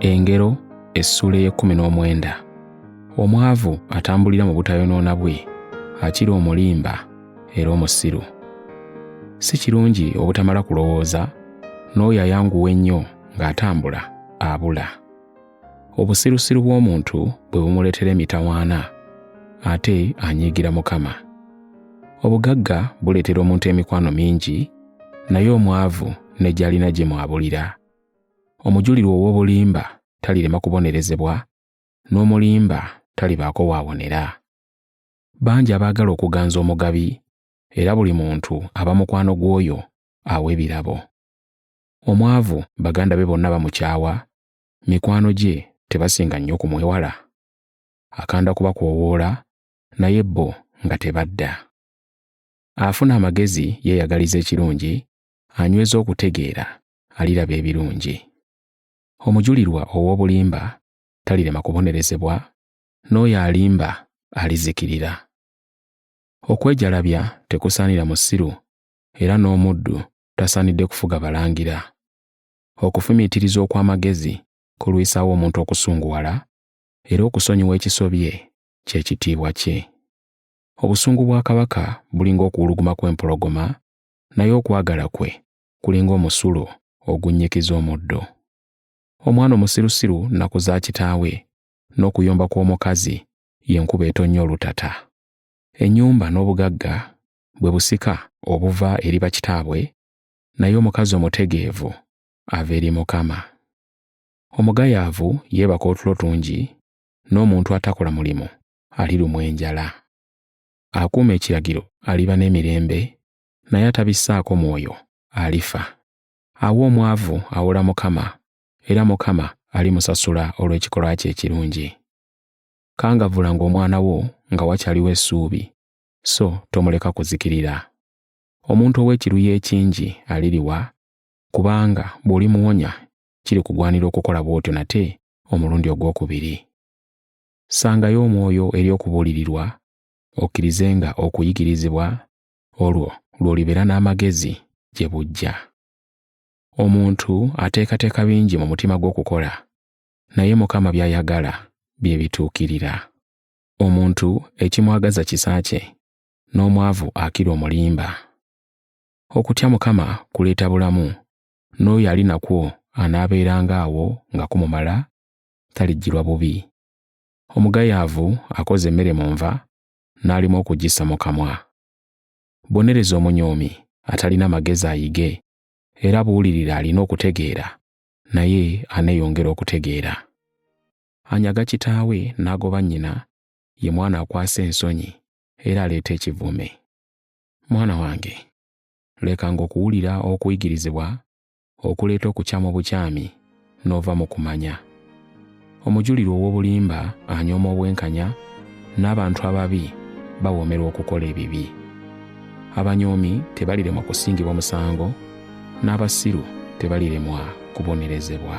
Engero essula ey'e19. Omwavu atambulira mu butayonoona bwe akira omulimba era omusiru. Si kirungi obutamala kulowooza, n'oyo ayanguwa ennyo ng'atambula abula. Obusirusiru bw'omuntu bwe bumuleetera emitawaana, ate anyiigira Mukama. Obugagga buleetera omuntu emikwano mingi, naye omwavu ne gy'alina gye mwabulira. Omujulirwa ow'obulimba talirema kubonerezebwa, n'omulimba talibaako waabonera. Bangi abaagala okuganza omugabi, era buli muntu aba mukwano gw'oyo awa ebirabo. Omwavu baganda be bonna bamukyawa, mikwano gye tebasinga nnyo kumwewala. Akanda kubakoowoola, naye bo nga tebadda. Afuna amagezi yeeyagaliza ekirungi, anyweza okutegeera aliraba ebirungi. Omujulirwa ow'obulimba talirema kubonerezebwa, n'oyo alimba alizikirira. Okwejalabya tekusaanira musiru, era n'omuddu tasaanidde kufuga balangira. Okufumiitiriza okw'amagezi kulwisawo omuntu okusunguwala, era okusonyiwa ekisobye kye kitiibwa kye. Obusungu bwa kabaka bulinga okuwuluguma kw'empologoma, naye okwagala kwe kulinga omusulo ogunnyikiza omuddo. Omwana omusirusiru nnaku za kitaawe, n'okuyomba kw'omukazi y'enkuba etonnya olutata. Ennyumba n'obugagga bwe busika obuva eri bakitaabwe, naye omukazi omutegeevu ava eri Mukama. Omugayaavu yeebaka otulo tungi, n'omuntu atakola mulimu alirumwa enjala. Akuuma ekiragiro aliba n'emirembe, naye atabissaako mwoyo alifa. Awa omwavu awola Mukama, era Mukama alimusasula olw'ekikolwa kye ekirungi. Kangavvulanga omwana wo nga wakyaliwo essuubi, so tomuleka kuzikirira. Omuntu ow'ekiruyi ekingi aliriwa, kubanga bw'olimuwonya kirikugwanira okukola bw'otyo nate omulundi ogwokubiri. Ssangayo omwoyo eri okubuulirirwa, okkirizenga okuyigirizibwa, olwo lw'olibeera n'amagezi gye bujja. Omuntu ateekateeka bingi mu mutima gw'okukola, naye Mukama by'ayagala bye bituukirira. Omuntu ekimwagaza kisa kye, n'omwavu akira omulimba. Okutya Mukama kuleeta bulamu, n'oyo ali nakwo anaabeeranga awo nga kumumala, talijjirwa bubi. Omugayaavu akoze emmere mu nva, n'alima okugissa mu kamwa. Bonereza omunyoomi atalina magezi ayige, era buulirira alina okutegeera, naye aneeyongera okutegeera. Anyaga kitaawe n'agoba nnyina, ye mwana akwasa ensonyi, era aleeta ekivume. Mwana wange, lekanga okuwulira okuyigirizibwa, okuleeta okukyama obukyami, n'ova mu kumanya. Omujulirwa ow'obulimba anyooma obwenkanya, n'abantu ababi bawoomerwa okukola ebibi. Abanyoomi tebaliremwa kusingibwa musango, n'abasiru tebaliremwa kubonerezebwa.